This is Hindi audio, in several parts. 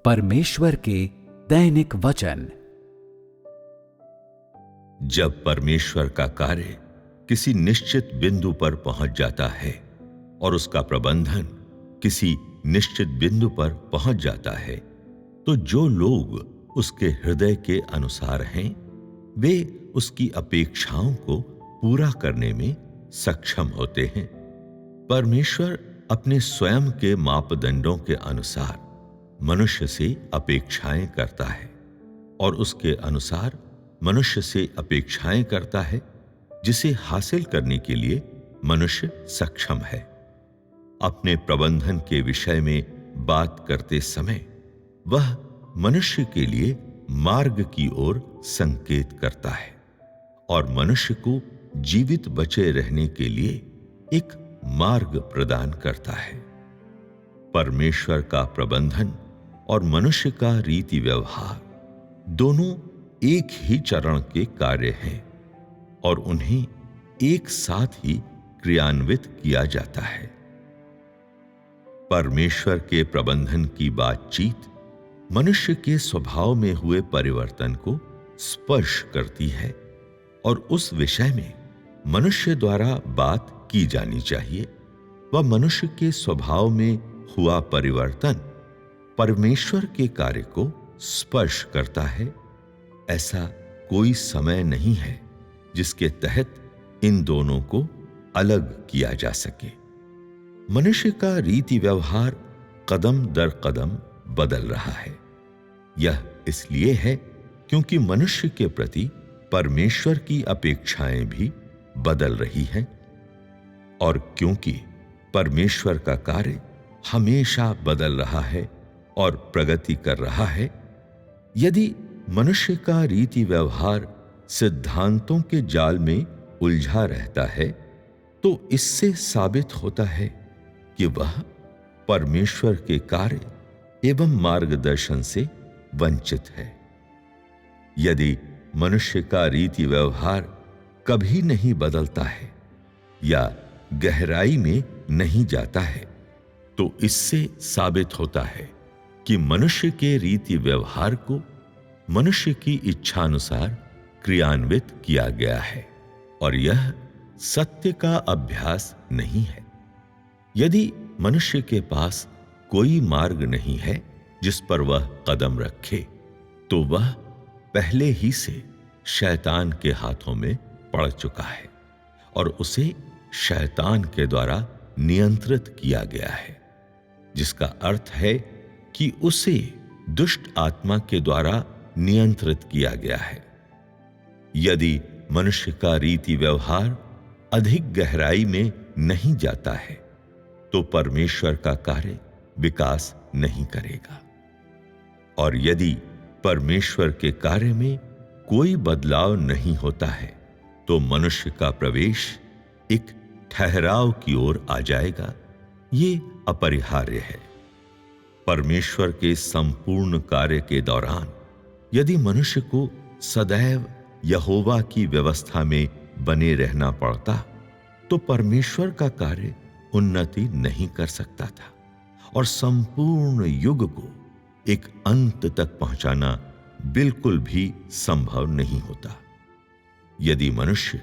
परमेश्वर के दैनिक वचन। जब परमेश्वर का कार्य किसी निश्चित बिंदु पर पहुंच जाता है और उसका प्रबंधन किसी निश्चित बिंदु पर पहुंच जाता है, तो जो लोग उसके हृदय के अनुसार हैं, वे उसकी अपेक्षाओं को पूरा करने में सक्षम होते हैं। परमेश्वर अपने स्वयं के मापदंडों के अनुसार मनुष्य से अपेक्षाएं करता है और उसके अनुसार मनुष्य से अपेक्षाएं करता है जिसे हासिल करने के लिए मनुष्य सक्षम है। अपने प्रबंधन के विषय में बात करते समय वह मनुष्य के लिए मार्ग की ओर संकेत करता है और मनुष्य को जीवित बचे रहने के लिए एक मार्ग प्रदान करता है। परमेश्वर का प्रबंधन और मनुष्य का रीति व्यवहार दोनों एक ही चरण के कार्य हैं और उन्हें एक साथ ही क्रियान्वित किया जाता है। परमेश्वर के प्रबंधन की बातचीत मनुष्य के स्वभाव में हुए परिवर्तन को स्पर्श करती है और उस विषय में मनुष्य द्वारा बात की जानी चाहिए। वह मनुष्य के स्वभाव में हुआ परिवर्तन परमेश्वर के कार्य को स्पर्श करता है। ऐसा कोई समय नहीं है जिसके तहत इन दोनों को अलग किया जा सके। मनुष्य का रीति व्यवहार कदम दर कदम बदल रहा है। यह इसलिए है क्योंकि मनुष्य के प्रति परमेश्वर की अपेक्षाएं भी बदल रही हैं और क्योंकि परमेश्वर का कार्य हमेशा बदल रहा है और प्रगति कर रहा है। यदि मनुष्य का रीति व्यवहार सिद्धांतों के जाल में उलझा रहता है, तो इससे साबित होता है कि वह परमेश्वर के कार्य एवं मार्गदर्शन से वंचित है। यदि मनुष्य का रीति व्यवहार कभी नहीं बदलता है या गहराई में नहीं जाता है, तो इससे साबित होता है कि मनुष्य के रीति व्यवहार को मनुष्य की इच्छानुसार क्रियान्वित किया गया है और यह सत्य का अभ्यास नहीं है। यदि मनुष्य के पास कोई मार्ग नहीं है जिस पर वह कदम रखे, तो वह पहले ही से शैतान के हाथों में पड़ चुका है और उसे शैतान के द्वारा नियंत्रित किया गया है, जिसका अर्थ है कि उसे दुष्ट आत्मा के द्वारा नियंत्रित किया गया है। यदि मनुष्य का रीति व्यवहार अधिक गहराई में नहीं जाता है, तो परमेश्वर का कार्य विकास नहीं करेगा और यदि परमेश्वर के कार्य में कोई बदलाव नहीं होता है, तो मनुष्य का प्रवेश एक ठहराव की ओर आ जाएगा। ये अपरिहार्य है। परमेश्वर के संपूर्ण कार्य के दौरान यदि मनुष्य को सदैव यहोवा की व्यवस्था में बने रहना पड़ता, तो परमेश्वर का कार्य उन्नति नहीं कर सकता था और संपूर्ण युग को एक अंत तक पहुंचाना बिल्कुल भी संभव नहीं होता। यदि मनुष्य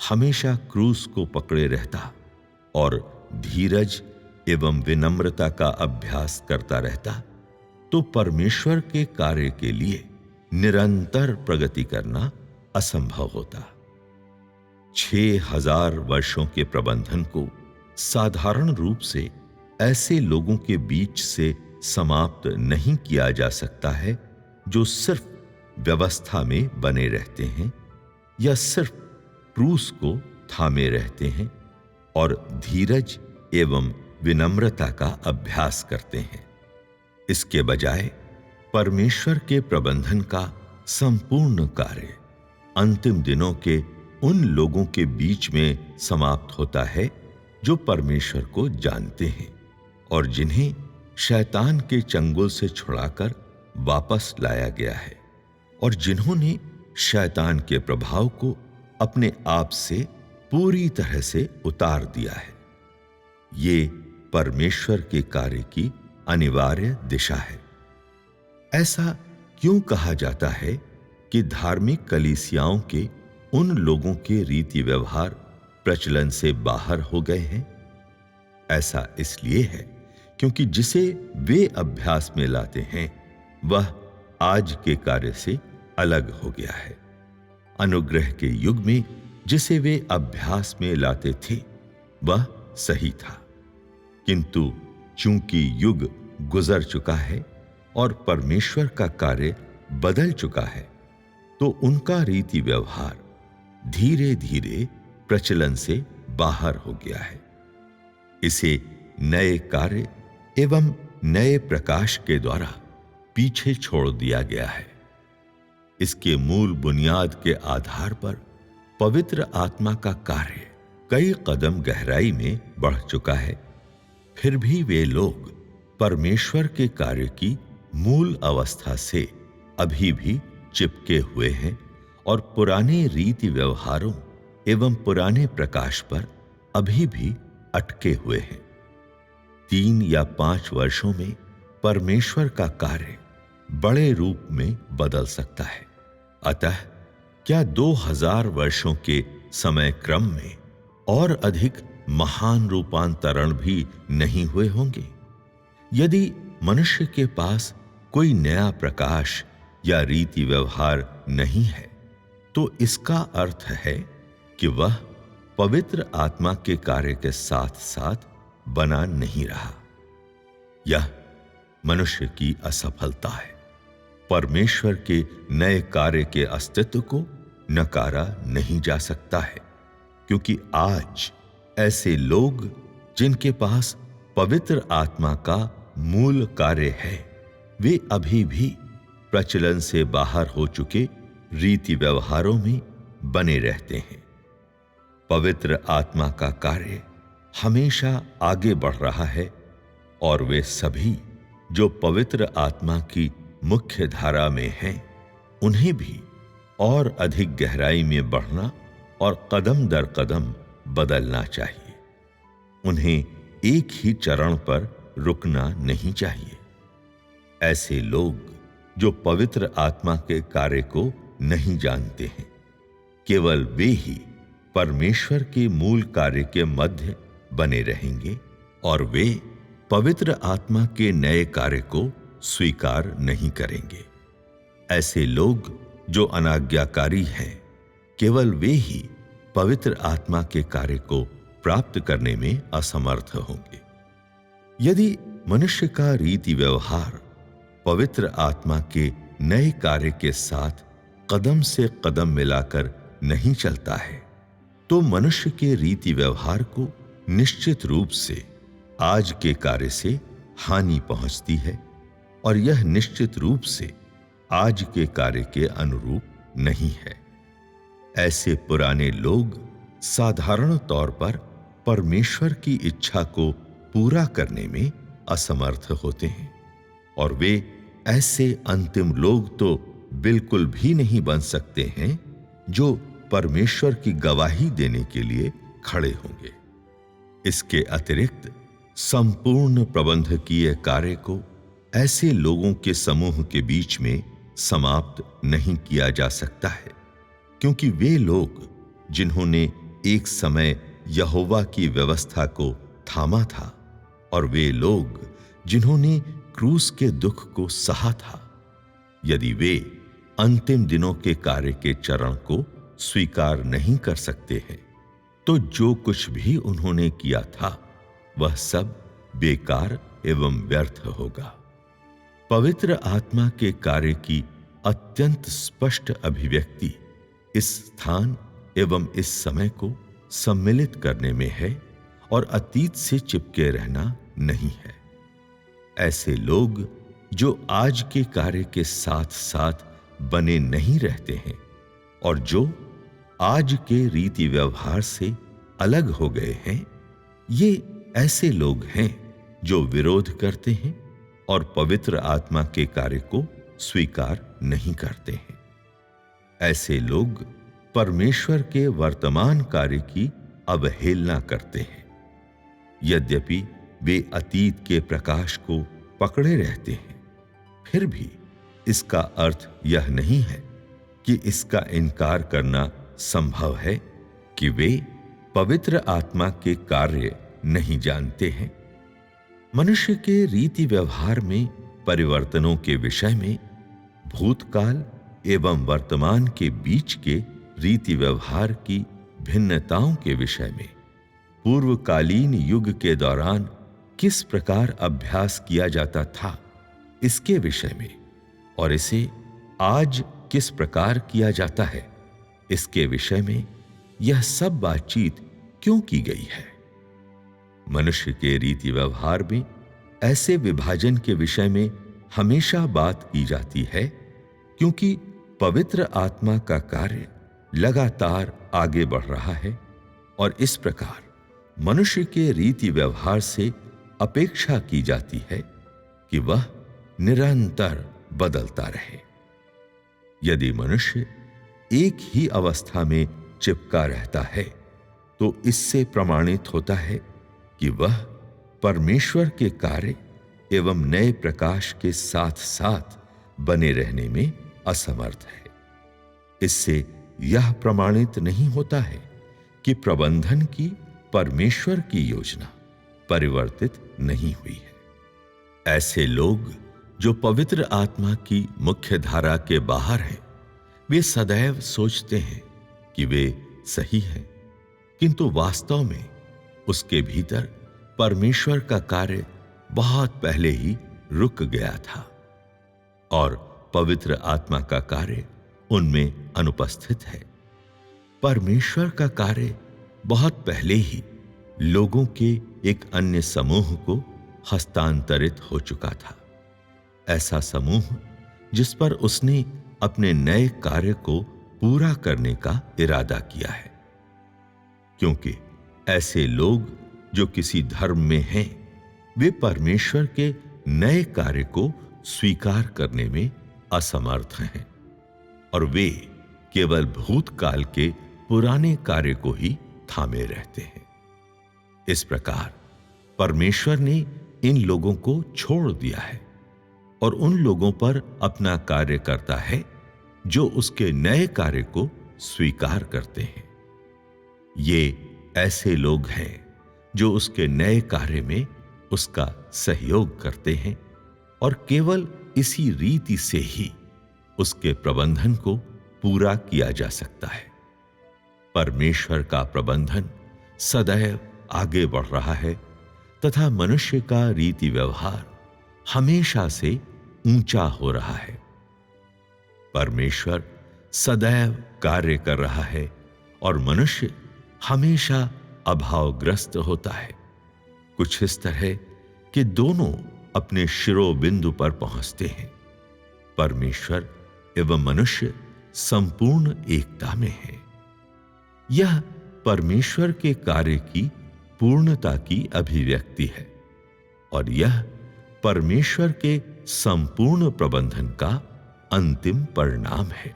हमेशा क्रूस को पकड़े रहता और धीरज एवं विनम्रता का अभ्यास करता रहता, तो परमेश्वर के कार्य के लिए निरंतर प्रगति करना असंभव होता। 6000 वर्षों के प्रबंधन को साधारण रूप से ऐसे लोगों के बीच से समाप्त नहीं किया जा सकता है जो सिर्फ व्यवस्था में बने रहते हैं या सिर्फ क्रूस को थामे रहते हैं और धीरज एवं विनम्रता का अभ्यास करते हैं। इसके बजाय परमेश्वर के प्रबंधन का संपूर्ण कार्य अंतिम दिनों के उन लोगों के बीच में समाप्त होता है जो परमेश्वर को जानते हैं और जिन्हें शैतान के चंगुल से छुड़ाकर वापस लाया गया है और जिन्होंने शैतान के प्रभाव को अपने आप से पूरी तरह से उतार दिया है। ये परमेश्वर के कार्य की अनिवार्य दिशा है। ऐसा क्यों कहा जाता है कि धार्मिक कलीसियाओं के उन लोगों के रीति व्यवहार प्रचलन से बाहर हो गए हैं? ऐसा इसलिए है क्योंकि जिसे वे अभ्यास में लाते हैं वह आज के कार्य से अलग हो गया है। अनुग्रह के युग में जिसे वे अभ्यास में लाते थे वह सही था, किंतु चूंकि युग गुजर चुका है और परमेश्वर का कार्य बदल चुका है, तो उनका रीति व्यवहार धीरे धीरे प्रचलन से बाहर हो गया है। इसे नए कार्य एवं नए प्रकाश के द्वारा पीछे छोड़ दिया गया है। इसके मूल बुनियाद के आधार पर पवित्र आत्मा का कार्य कई कदम गहराई में बढ़ चुका है। फिर भी वे लोग परमेश्वर के कार्य की मूल अवस्था से अभी भी चिपके हुए हैं और पुराने रीति व्यवहारों एवं पुराने प्रकाश पर अभी भी अटके हुए हैं। 3 या 5 वर्षों में परमेश्वर का कार्य बड़े रूप में बदल सकता है। अतः क्या 2000 वर्षों के समय क्रम में और अधिक महान रूपांतरण भी नहीं हुए होंगे? यदि मनुष्य के पास कोई नया प्रकाश या रीति व्यवहार नहीं है, तो इसका अर्थ है कि वह पवित्र आत्मा के कार्य के साथ साथ बना नहीं रहा। यह मनुष्य की असफलता है। परमेश्वर के नए कार्य के अस्तित्व को नकारा नहीं जा सकता है, क्योंकि आज ऐसे लोग जिनके पास पवित्र आत्मा का मूल कार्य है, वे अभी भी प्रचलन से बाहर हो चुके रीति व्यवहारों में बने रहते हैं। पवित्र आत्मा का कार्य हमेशा आगे बढ़ रहा है और वे सभी जो पवित्र आत्मा की मुख्य धारा में हैं, उन्हें भी और अधिक गहराई में बढ़ना और कदम दर कदम बदलना चाहिए। उन्हें एक ही चरण पर रुकना नहीं चाहिए। ऐसे लोग जो पवित्र आत्मा के कार्य को नहीं जानते हैं, केवल वे ही परमेश्वर के मूल कार्य के मध्य बने रहेंगे और वे पवित्र आत्मा के नए कार्य को स्वीकार नहीं करेंगे। ऐसे लोग जो अनाज्ञाकारी हैं, केवल वे ही पवित्र आत्मा के कार्य को प्राप्त करने में असमर्थ होंगे। यदि मनुष्य का रीति व्यवहार पवित्र आत्मा के नए कार्य के साथ कदम से कदम मिलाकर नहीं चलता है, तो मनुष्य के रीति व्यवहार को निश्चित रूप से आज के कार्य से हानि पहुंचती है और यह निश्चित रूप से आज के कार्य के अनुरूप नहीं है। ऐसे पुराने लोग साधारण तौर पर परमेश्वर की इच्छा को पूरा करने में असमर्थ होते हैं और वे ऐसे अंतिम लोग तो बिल्कुल भी नहीं बन सकते हैं जो परमेश्वर की गवाही देने के लिए खड़े होंगे। इसके अतिरिक्त संपूर्ण प्रबंधकीय कार्य को ऐसे लोगों के समूह के बीच में समाप्त नहीं किया जा सकता है, क्योंकि वे लोग जिन्होंने एक समय यहोवा की व्यवस्था को थामा था और वे लोग जिन्होंने क्रूस के दुख को सहा था, यदि वे अंतिम दिनों के कार्य के चरण को स्वीकार नहीं कर सकते हैं, तो जो कुछ भी उन्होंने किया था वह सब बेकार एवं व्यर्थ होगा। पवित्र आत्मा के कार्य की अत्यंत स्पष्ट अभिव्यक्ति इस स्थान एवं इस समय को सम्मिलित करने में है और अतीत से चिपके रहना नहीं है। ऐसे लोग जो आज के कार्य के साथ साथ बने नहीं रहते हैं और जो आज के रीति व्यवहार से अलग हो गए हैं, ये ऐसे लोग हैं जो विरोध करते हैं और पवित्र आत्मा के कार्य को स्वीकार नहीं करते हैं। ऐसे लोग परमेश्वर के वर्तमान कार्य की अवहेलना करते हैं। यद्यपि वे अतीत के प्रकाश को पकड़े रहते हैं, फिर भी इसका अर्थ यह नहीं है कि इसका इनकार करना संभव है कि वे पवित्र आत्मा के कार्य नहीं जानते हैं। मनुष्य के रीति व्यवहार में परिवर्तनों के विषय में भूतकाल एवं वर्तमान के बीच के रीति व्यवहार की भिन्नताओं के विषय में पूर्वकालीन युग के दौरान किस प्रकार अभ्यास किया जाता था इसके विषय में और इसे आज किस प्रकार किया जाता है इसके विषय में यह सब बातचीत क्यों की गई है। मनुष्य के रीति व्यवहार में ऐसे विभाजन के विषय में हमेशा बात की जाती है क्योंकि पवित्र आत्मा का कार्य लगातार आगे बढ़ रहा है और इस प्रकार मनुष्य के रीति व्यवहार से अपेक्षा की जाती है कि वह निरंतर बदलता रहे। यदि मनुष्य एक ही अवस्था में चिपका रहता है तो इससे प्रमाणित होता है कि वह परमेश्वर के कार्य एवं नए प्रकाश के साथ साथ बने रहने में असमर्थ है। इससे यह प्रमाणित नहीं होता है कि प्रबंधन की परमेश्वर की योजना परिवर्तित नहीं हुई है। ऐसे लोग जो पवित्र आत्मा की मुख्य धारा के बाहर हैं, वे सदैव सोचते हैं कि वे सही हैं, किंतु वास्तव में उसके भीतर परमेश्वर का कार्य बहुत पहले ही रुक गया था और पवित्र आत्मा का कार्य उनमें अनुपस्थित है। परमेश्वर का कार्य बहुत पहले ही लोगों के एक अन्य समूह को हस्तांतरित हो चुका था, ऐसा समूह जिस पर उसने अपने नए कार्य को पूरा करने का इरादा किया है। क्योंकि ऐसे लोग जो किसी धर्म में हैं, वे परमेश्वर के नए कार्य को स्वीकार करने में असमर्थ हैं और वे केवल भूतकाल के पुराने कार्य को ही थामे रहते हैं। इस प्रकार परमेश्वर ने इन लोगों को छोड़ दिया है और उन लोगों पर अपना कार्य करता है जो उसके नए कार्य को स्वीकार करते हैं। ये ऐसे लोग हैं जो उसके नए कार्य में उसका सहयोग करते हैं और केवल इसी रीति से ही उसके प्रबंधन को पूरा किया जा सकता है। परमेश्वर का प्रबंधन सदैव आगे बढ़ रहा है तथा मनुष्य का रीति व्यवहार हमेशा से ऊंचा हो रहा है। परमेश्वर सदैव कार्य कर रहा है और मनुष्य हमेशा अभावग्रस्त होता है। कुछ इस तरह कि दोनों अपने शिरोबिंदु पर पहुंचते हैं। परमेश्वर एवं मनुष्य संपूर्ण एकता में है। यह परमेश्वर के कार्य की पूर्णता की अभिव्यक्ति है और यह परमेश्वर के संपूर्ण प्रबंधन का अंतिम परिणाम है।